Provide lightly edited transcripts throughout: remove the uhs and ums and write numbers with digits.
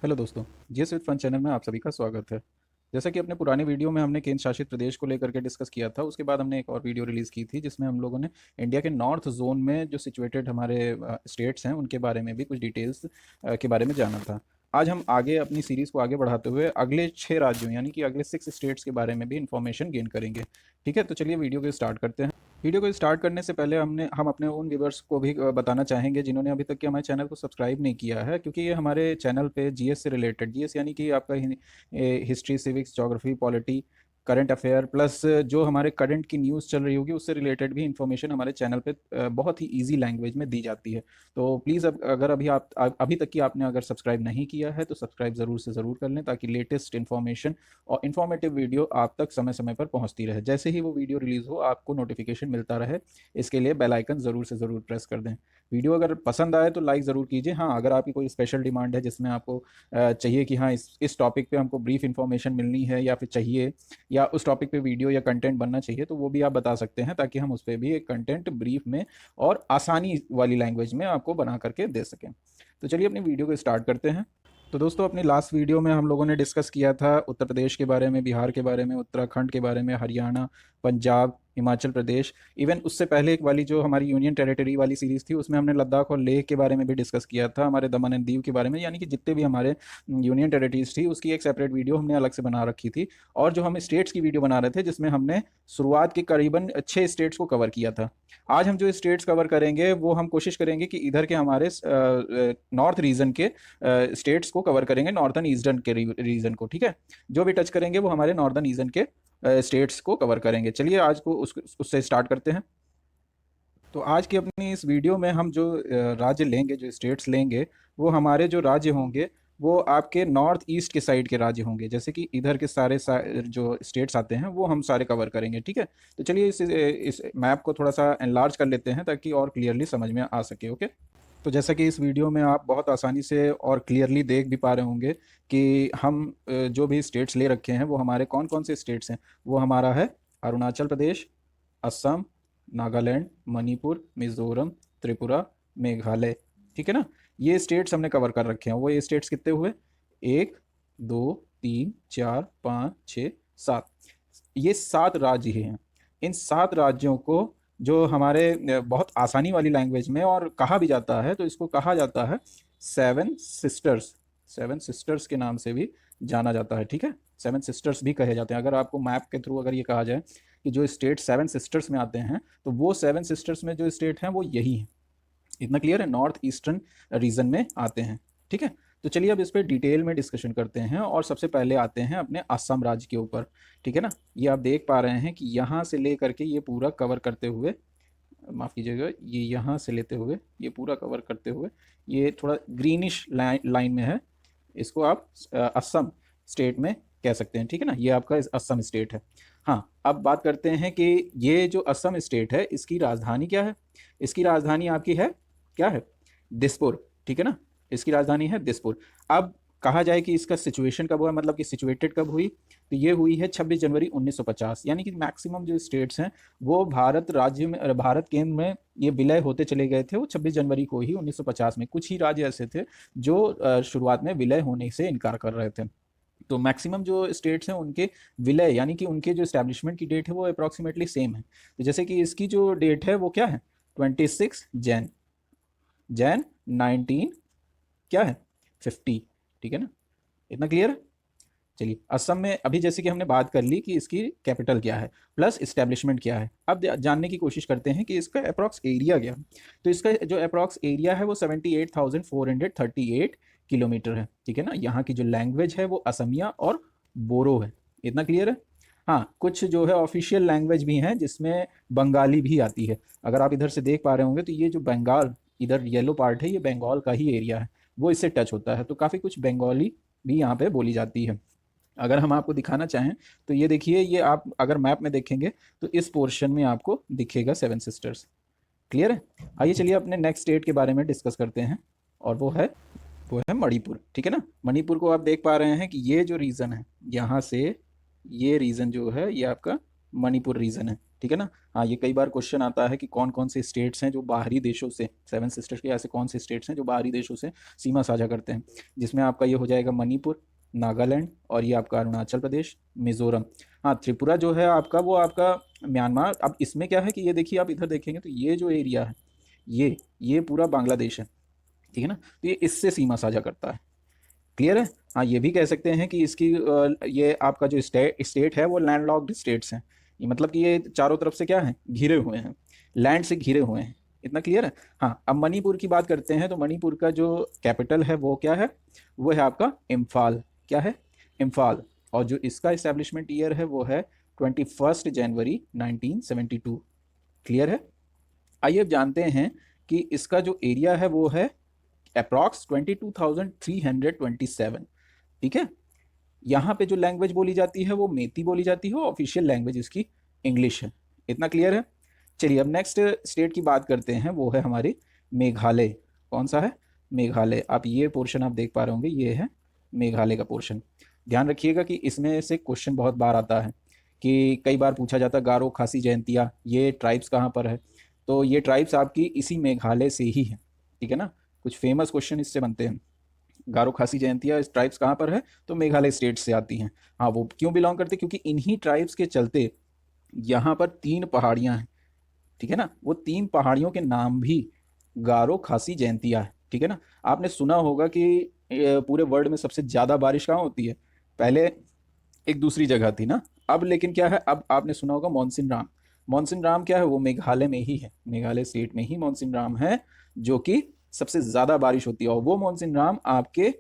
Hello दोस्तों, GS with fun channel में आप सभी का स्वागत है। जैसा कि अपने पुराने वीडियो में हमने केंद्र शासित प्रदेश को लेकर के डिस्कस किया था, उसके बाद हमने एक और वीडियो रिलीज़ की थी जिसमें हम लोगों ने इंडिया के नॉर्थ जोन में जो सिचुएटेड हमारे स्टेट्स हैं उनके बारे में भी कुछ डिटेल्स के बारे में जाना था। आज हम आगे अपनी सीरीज़ को आगे बढ़ाते हुए अगले 6 राज्यों यानी कि अगले 6 स्टेट्स के बारे में भी इन्फॉर्मेशन गेन करेंगे। ठीक है, तो चलिए वीडियो को स्टार्ट करते हैं। वीडियो को स्टार्ट करने से पहले हम अपने उन व्यूवर्स को भी बताना चाहेंगे जिन्होंने अभी तक के हमारे चैनल को सब्सक्राइब नहीं किया है, क्योंकि ये हमारे चैनल पे जीएस से रिलेटेड, जीएस यानी कि आपका history, civics, geography, polity, current affair plus जो हमारे करंट की न्यूज़ चल रही होगी उससे रिलेटेड भी इंफॉर्मेशन हमारे चैनल पे बहुत ही इजी लैंग्वेज में दी जाती है। तो प्लीज़ अगर अभी तक कि आपने अगर सब्सक्राइब नहीं किया है तो सब्सक्राइब ज़रूर से ज़रूर कर लें, ताकि लेटेस्ट इन्फॉर्मेशन और इन्फॉर्मेटिव वीडियो आप तक समय समय पर पहुंचती रहे। जैसे ही वो वीडियो रिलीज़ हो आपको नोटिफिकेशन मिलता रहे, इसके लिए बेल आइकन ज़रूर से ज़रूर प्रेस कर दें। वीडियो अगर पसंद आए तो लाइक ज़रूर कीजिए। हाँ, अगर आपकी कोई स्पेशल डिमांड है जिसमें आपको चाहिए कि हाँ इस टॉपिक पे हमको ब्रीफ इन्फॉर्मेशन मिलनी है या फिर चाहिए, या उस टॉपिक पे वीडियो या कंटेंट बनना चाहिए, तो वो भी आप बता सकते हैं, ताकि हम उस पर भी एक कंटेंट ब्रीफ में और आसानी वाली लैंग्वेज में आपको बना करके दे सकें। तो चलिए अपनी वीडियो को स्टार्ट करते हैं। तो दोस्तों, अपनी लास्ट वीडियो में हम लोगों ने डिस्कस किया था उत्तर प्रदेश के बारे में, बिहार के बारे में, उत्तराखंड के बारे में, हरियाणा, पंजाब, हिमाचल प्रदेश। इवन उससे पहले एक वाली जो हमारी यूनियन टेरिटरी वाली सीरीज़ थी उसमें हमने लद्दाख और लेह के बारे में भी डिस्कस किया था, हमारे दमन एंड दीव के बारे में, यानी कि जितने भी हमारे यूनियन टेरिटरीज थी उसकी एक सेपरेट वीडियो हमने अलग से बना रखी थी। और जो हम स्टेट्स की वीडियो बना रहे थे जिसमें हमने शुरुआत के करीबन 6 स्टेट्स को कवर किया था। आज हम जो स्टेट्स कवर करेंगे वो हम कोशिश करेंगे कि इधर के हमारे नॉर्थ रीजन के स्टेट्स को कवर करेंगे, नॉर्थन ईस्टर्न के रीजन को। ठीक है, जो भी टच करेंगे वो हमारे नॉर्दर्न रीजन के स्टेट्स को कवर करेंगे। चलिए आज को उससे स्टार्ट करते हैं। तो आज की अपनी इस वीडियो में हम जो राज्य लेंगे, जो स्टेट्स लेंगे, वो हमारे जो राज्य होंगे वो आपके नॉर्थ ईस्ट के साइड के राज्य होंगे। जैसे कि इधर के जो स्टेट्स आते हैं वो हम सारे कवर करेंगे। ठीक है, तो चलिए इस मैप को थोड़ा सा एनलार्ज कर लेते हैं ताकि और क्लियरली समझ में आ सके। ओके, तो जैसा कि इस वीडियो में आप बहुत आसानी से और क्लियरली देख भी पा रहे होंगे कि हम जो भी स्टेट्स ले रखे हैं वो हमारे कौन कौन से स्टेट्स हैं। वो हमारा है अरुणाचल प्रदेश, असम, नागालैंड, मणिपुर, मिजोरम, त्रिपुरा, मेघालय। ठीक है ना, ये स्टेट्स हमने कवर कर रखे हैं। वो ये स्टेट्स कितने हुए? 1, 2, 3, 4, 5, 6, 7। ये 7 राज्य ही हैं। इन 7 राज्यों को जो हमारे बहुत आसानी वाली लैंग्वेज में और कहा भी जाता है, तो इसको कहा जाता है 7 सिस्टर्स। 7 सिस्टर्स के नाम से भी जाना जाता है। ठीक है, 7 सिस्टर्स भी कहे जाते हैं। अगर आपको मैप के थ्रू अगर ये कहा जाए कि जो स्टेट 7 सिस्टर्स में आते हैं, तो वो 7 सिस्टर्स में जो स्टेट हैं वो यही हैं। इतना क्लियर है? नॉर्थ ईस्टर्न रीजन में आते हैं। ठीक है, तो चलिए अब इस पर डिटेल में डिस्कशन करते हैं और सबसे पहले आते हैं अपने असम राज्य के ऊपर। ठीक है ना, ये आप देख पा रहे हैं कि यहाँ से ले करके ये पूरा कवर करते हुए, माफ़ कीजिएगा, ये यहाँ से लेते हुए ये पूरा कवर करते हुए ये थोड़ा ग्रीनिश लाइन में है, इसको आप असम स्टेट में कह सकते हैं। ठीक है ना, ये आपका असम स्टेट है। हाँ, अब बात करते हैं कि ये जो असम स्टेट है इसकी राजधानी क्या है। इसकी राजधानी आपकी है, क्या है? दिसपुर। ठीक है ना, इसकी राजधानी है दिसपुर। अब कहा जाए कि इसका सिचुएशन कब हुआ, मतलब कि सिचुएटेड कब हुई, तो ये हुई है 26 जनवरी 1950। यानी कि मैक्सिमम जो स्टेट्स हैं वो भारत राज्य में, भारत केंद्र में ये विलय होते चले गए थे वो 26 जनवरी को ही 1950 में। कुछ ही राज्य ऐसे थे जो शुरुआत में विलय होने से इनकार कर रहे थे। तो मैक्सिमम जो स्टेट्स हैं उनके विलय यानी कि उनके जो एस्टैब्लिशमेंट की डेट है वो अप्रॉक्सीमेटली सेम है। तो जैसे कि इसकी जो डेट है वो क्या है? 26 जैन, जैन 19 क्या है 50। ठीक है ना, इतना क्लियर है? चलिए, असम में अभी जैसे कि हमने बात कर ली कि इसकी कैपिटल क्या है प्लस इस्टेब्लिशमेंट क्या है, अब जानने की कोशिश करते हैं कि इसका अप्रॉक्स एरिया क्या है। तो इसका जो अप्रॉक्स एरिया है वो 78,438 किलोमीटर है। ठीक है ना, यहाँ की जो लैंग्वेज है वो असमिया और बोरो है। इतना क्लियर है? हाँ, कुछ जो है ऑफिशियल लैंग्वेज भी हैं जिसमें बंगाली भी आती है। अगर आप इधर से देख पा रहे होंगे तो ये जो बंगाल इधर येलो पार्ट है ये बंगाल का ही एरिया है, वो इससे टच होता है। तो काफ़ी कुछ बंगाली भी यहाँ पे बोली जाती है। अगर हम आपको दिखाना चाहें तो ये देखिए, ये आप अगर मैप में देखेंगे तो इस पोर्शन में आपको दिखेगा 7 सिस्टर्स। क्लियर है? आइए चलिए अपने नेक्स्ट स्टेट के बारे में डिस्कस करते हैं, और वो है मणिपुर। ठीक है ना, मणिपुर को आप देख पा रहे हैं कि ये जो रीजन है यहाँ से, ये रीजन जो है ये आपका मणिपुर रीजन है। ठीक है ना। हाँ, ये कई बार क्वेश्चन आता है कि कौन कौन से स्टेट्स हैं जो बाहरी देशों से, सेवन सिस्टर्स के ऐसे कौन से स्टेट्स हैं जो बाहरी देशों से सीमा साझा करते हैं, जिसमें आपका ये हो जाएगा मणिपुर, नागालैंड, और ये आपका अरुणाचल प्रदेश, मिजोरम। हाँ, त्रिपुरा जो है आपका, वो आपका म्यांमार। अब इसमें क्या है कि ये देखिए, आप इधर देखेंगे तो ये जो एरिया है, ये पूरा बांग्लादेश है, ठीक है ना। तो ये इससे सीमा साझा करता है। क्लियर है। हाँ, ये भी कह सकते हैं कि इसकी ये आपका जो स्टेट है वो लैंडलॉक्ड स्टेट्स हैं। ये मतलब कि ये चारों तरफ से क्या है, घिरे हुए हैं, लैंड से घिरे हुए हैं। इतना क्लियर है। हाँ, अब मणिपुर की बात करते हैं तो मणिपुर का जो कैपिटल है वो क्या है, वो है आपका इम्फाल। क्या है, इम्फाल। और जो इसका इस्टेब्लिशमेंट ईयर है वो है 21 जनवरी 1972। क्लियर है। आइए अब जानते हैं कि इसका जो एरिया है वो है अप्रॉक्स 22,327। ठीक है। यहाँ पे जो लैंग्वेज बोली जाती है वो मेती बोली जाती है, ऑफिशियल लैंग्वेज इसकी इंग्लिश है। इतना क्लियर है। चलिए अब नेक्स्ट स्टेट की बात करते हैं, वो है हमारी मेघालय। कौन सा है, मेघालय। आप ये पोर्शन आप देख पा रहे होंगे, ये है मेघालय का पोर्शन। ध्यान रखिएगा कि इसमें से क्वेश्चन बहुत बार आता है कि कई बार पूछा जाता है गारो खासी जयंतिया, ये ट्राइब्स कहाँ पर है। तो ये ट्राइब्स आपकी इसी मेघालय से ही है, ठीक है ना। कुछ फेमस क्वेश्चन इससे बनते हैं। गारो खासी जयंतिया ट्राइब्स कहाँ पर है, तो मेघालय स्टेट से आती हैं। हाँ, वो क्यों बिलोंग करते, क्योंकि इन्हीं ट्राइब्स के चलते यहाँ पर 3 पहाड़ियाँ हैं, ठीक है ना। वो 3 पहाड़ियों के नाम भी गारो खासी जयंतिया है, ठीक है ना। आपने सुना होगा कि पूरे वर्ल्ड में सबसे ज़्यादा बारिश कहाँ होती है, पहले एक दूसरी जगह थी ना, अब लेकिन क्या है, अब आपने सुना होगा मानसून राम। मानसून राम क्या है, वो मेघालय में ही है, मेघालय स्टेट में ही मानसून राम है, जो कि सबसे ज़्यादा बारिश होती है। और वो मानसून राम आपके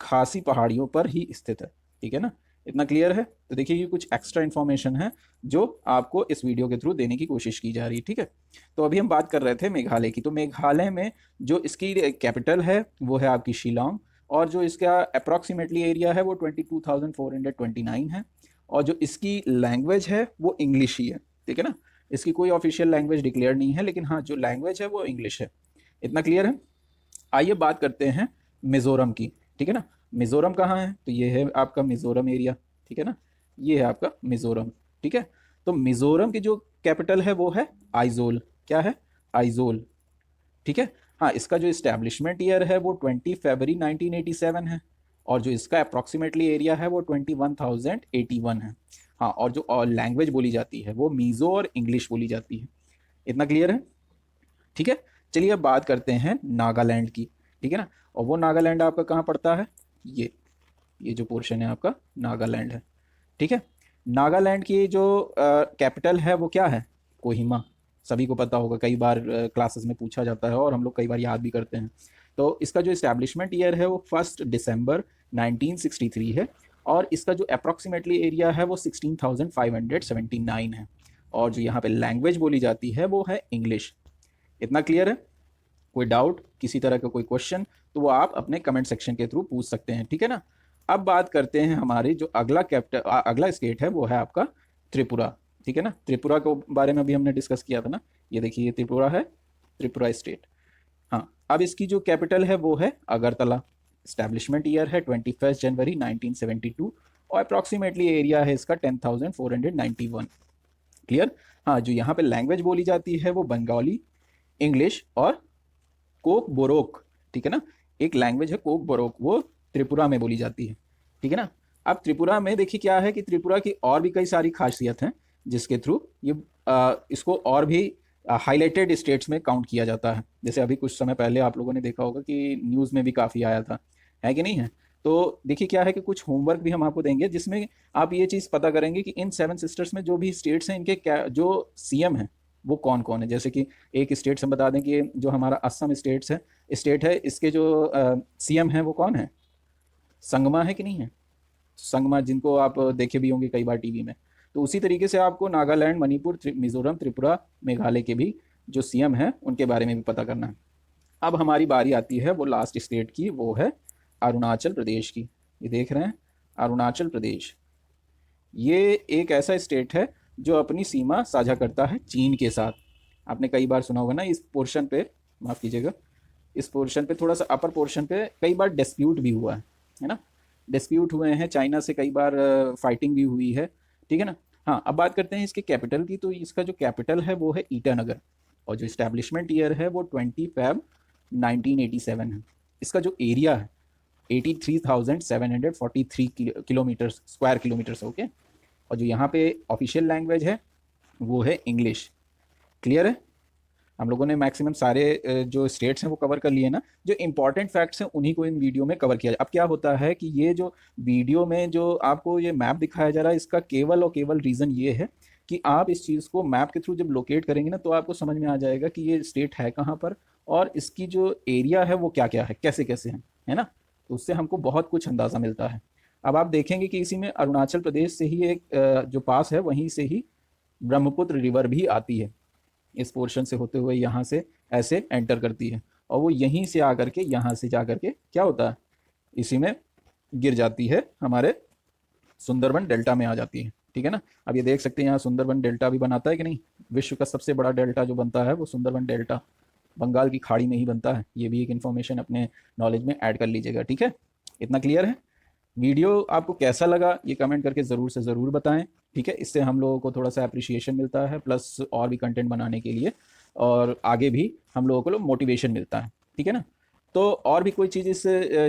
खासी पहाड़ियों पर ही स्थित है, ठीक है ना। इतना क्लियर है। तो देखिए, ये कुछ एक्स्ट्रा इन्फॉर्मेशन है जो आपको इस वीडियो के थ्रू देने की कोशिश की जा रही है, ठीक है। तो अभी हम बात कर रहे थे मेघालय की। तो मेघालय में जो इसकी कैपिटल है वो है आपकी शिलोंग, और जो इसका अप्रॉक्सीमेटली एरिया है वो 22,429 है। और जो इसकी लैंग्वेज है वो इंग्लिश ही है, ठीक है ना। इसकी कोई ऑफिशियल लैंग्वेज डिक्लेयर नहीं है, लेकिन हाँ, जो लैंग्वेज है वो इंग्लिश है। इतना क्लियर है। आइए बात करते हैं मिजोरम की, ठीक है ना। मिजोरम कहाँ है, तो ये है आपका मिजोरम एरिया, ठीक है ना। ये है आपका मिजोरम, ठीक है। तो मिजोरम की जो कैपिटल है वो है आइजोल। क्या है, आइजोल, ठीक है। हाँ, इसका जो इस्टेब्लिशमेंट ईयर है वो 20 फरवरी 1987 है। और जो इसका अप्रॉक्सीमेटली एरिया है वो 21,081 है। हाँ, और जो और लैंग्वेज बोली जाती है वो मीज़ो और इंग्लिश बोली जाती है। इतना क्लियर है, ठीक है। चलिए अब बात करते हैं नागालैंड की, ठीक है ना। और वो नागालैंड आपका कहाँ पड़ता है, ये जो पोर्शन है आपका नागालैंड है, ठीक है। नागालैंड की जो कैपिटल है वो क्या है, कोहिमा। सभी को पता होगा, कई बार क्लासेस में पूछा जाता है और हम लोग कई बार याद भी करते हैं। तो इसका जो इस्टेब्लिशमेंट ईयर है वो 1 दिसंबर 1963 है। और इसका जो अप्रॉक्सीमेटली एरिया है वो 16,579 है। और जो यहाँ पे लैंग्वेज बोली जाती है वो है इंग्लिश। इतना क्लियर है। कोई डाउट, किसी तरह का कोई क्वेश्चन, तो वो आप अपने कमेंट सेक्शन के थ्रू पूछ सकते हैं, ठीक है ना। अब बात करते हैं हमारे जो अगला स्टेट है वो है आपका त्रिपुरा, ठीक है ना। त्रिपुरा के बारे में भी हमने डिस्कस किया था ना। ये देखिए, ये त्रिपुरा है, त्रिपुरा स्टेट। हाँ, अब इसकी जो कैपिटल है वो है अगरतला। स्टैब्लिशमेंट ईयर है 21 जनवरी 1972। और अप्रॉक्सीमेटली एरिया है इसका 10,491। क्लियर। हाँ, जो यहाँ पे लैंग्वेज बोली जाती है वो बंगाली, इंग्लिश और कोक बोरोक, ठीक है ना। एक लैंग्वेज है कोक बोरोक, वो त्रिपुरा में बोली जाती है, ठीक है ना। अब त्रिपुरा में देखिए क्या है कि त्रिपुरा की और भी कई सारी खासियत हैं, जिसके थ्रू ये इसको और भी हाईलाइटेड स्टेट्स में काउंट किया जाता है। जैसे अभी कुछ समय पहले आप लोगों ने देखा होगा कि न्यूज़ में भी काफ़ी आया था, है कि नहीं है। तो देखिए क्या है कि कुछ होमवर्क भी हम आपको देंगे, जिसमें आप ये चीज़ पता करेंगे कि इन सेवन सिस्टर्स में जो भी स्टेट्स हैं, इनके क्या जो सीएम हैं वो कौन कौन है। जैसे कि एक स्टेट हम बता दें कि जो हमारा असम स्टेट है, इसके जो सीएम है वो कौन है, संगमा है कि नहीं है। संगमा, जिनको आप देखे भी होंगे कई बार टीवी में। तो उसी तरीके से आपको नागालैंड, मणिपुर, मिजोरम, त्रिपुरा, मेघालय के भी जो सीएम हैं उनके बारे में भी पता करना है। अब हमारी बारी आती है वो लास्ट स्टेट की, वो है अरुणाचल प्रदेश की। ये देख रहे हैं, अरुणाचल प्रदेश। ये एक ऐसा स्टेट है जो अपनी सीमा साझा करता है चीन के साथ। आपने कई बार सुना होगा ना इस पोर्शन पे, माफ़ कीजिएगा, इस पोर्शन पे थोड़ा सा अपर पोर्शन पे कई बार डिस्प्यूट भी हुआ है ना। डिस्प्यूट हुए हैं चाइना से, कई बार फाइटिंग भी हुई है, ठीक है ना। हाँ, अब बात करते हैं इसके कैपिटल की। तो इसका जो कैपिटल है वो है ईटानगर, और जो इस्टेब्लिशमेंट ईयर है वो 20 फ़रवरी 1987 है। इसका जो एरिया है 83,743 किलोमीटर स्क्वायर किलोमीटर्स, ओके। और जो यहाँ पे ऑफिशियल लैंग्वेज है वो है इंग्लिश। क्लियर है? हम लोगों ने मैक्सिमम सारे जो स्टेट्स हैं वो कवर कर लिए ना। जो इंपॉर्टेंट फैक्ट्स हैं उन्हीं को इन वीडियो में कवर किया जाए। अब क्या होता है कि ये जो वीडियो में जो आपको ये मैप दिखाया जा रहा है, इसका केवल और केवल रीज़न ये है कि आप इस चीज़ को मैप के थ्रू जब लोकेट करेंगे ना, तो आपको समझ में आ जाएगा कि ये स्टेट है कहाँ पर, और इसकी जो एरिया है वो क्या क्या है, कैसे कैसे है ना। तो उससे हमको बहुत कुछ अंदाज़ा मिलता है। अब आप देखेंगे कि इसी में अरुणाचल प्रदेश से ही एक जो पास है वहीं से ही ब्रह्मपुत्र रिवर भी आती है, इस पोर्शन से होते हुए यहाँ से ऐसे एंटर करती है, और वो यहीं से आकर के यहाँ से जा करके क्या होता है, इसी में गिर जाती है, हमारे सुंदरबन डेल्टा में आ जाती है। ठीक है ना। अब ये देख सकते हैं यहाँ सुंदरबन डेल्टा भी बनाता है कि नहीं। विश्व का सबसे बड़ा डेल्टा जो बनता है वो सुंदरबन डेल्टा बंगाल की खाड़ी में ही बनता है। ये भी एक इन्फॉर्मेशन अपने नॉलेज में ऐड कर लीजिएगा। ठीक है, इतना क्लियर है। वीडियो आपको कैसा लगा ये कमेंट करके ज़रूर से ज़रूर बताएं। ठीक है, इससे हम लोगों को थोड़ा सा अप्रिसिएशन मिलता है, प्लस और भी कंटेंट बनाने के लिए, और आगे भी हम लोगों को मोटिवेशन मिलता है। ठीक है ना। तो और भी कोई चीज़ इस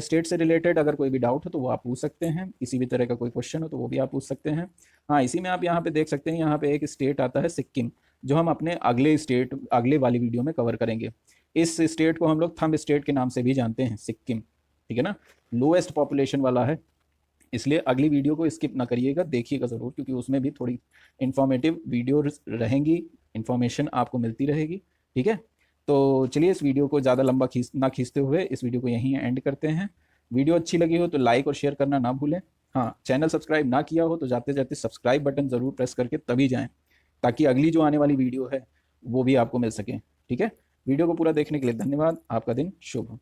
स्टेट से रिलेटेड अगर कोई भी डाउट हो तो वो आप पूछ सकते हैं, किसी भी तरह का कोई क्वेश्चन हो तो वो भी आप पूछ सकते हैं। हाँ, इसी में आप यहाँ पे देख सकते हैं, यहाँ पे एक स्टेट आता है सिक्किम, जो हम अपने अगले वाली वीडियो में कवर करेंगे। इस स्टेट को हम लोग थंब स्टेट के नाम से भी जानते हैं, सिक्किम। ठीक है ना। लोएस्ट पॉपुलेशन वाला है, इसलिए अगली वीडियो को स्किप ना करिएगा, देखिएगा ज़रूर, क्योंकि उसमें भी थोड़ी इन्फॉर्मेटिव वीडियो रहेंगी, इन्फॉर्मेशन आपको मिलती रहेगी। ठीक है। तो चलिए, इस वीडियो को ज़्यादा लंबा ना खींचते हुए इस वीडियो को यहीं एंड करते हैं। वीडियो अच्छी लगी हो तो लाइक और शेयर करना ना भूलें। हाँ, चैनल सब्सक्राइब ना किया हो तो जाते जाते सब्सक्राइब बटन ज़रूर प्रेस करके तभी जाएँ, ताकि अगली जो आने वाली वीडियो है वो भी आपको मिल सके। ठीक है। वीडियो को पूरा देखने के लिए धन्यवाद। आपका दिन शुभ हो।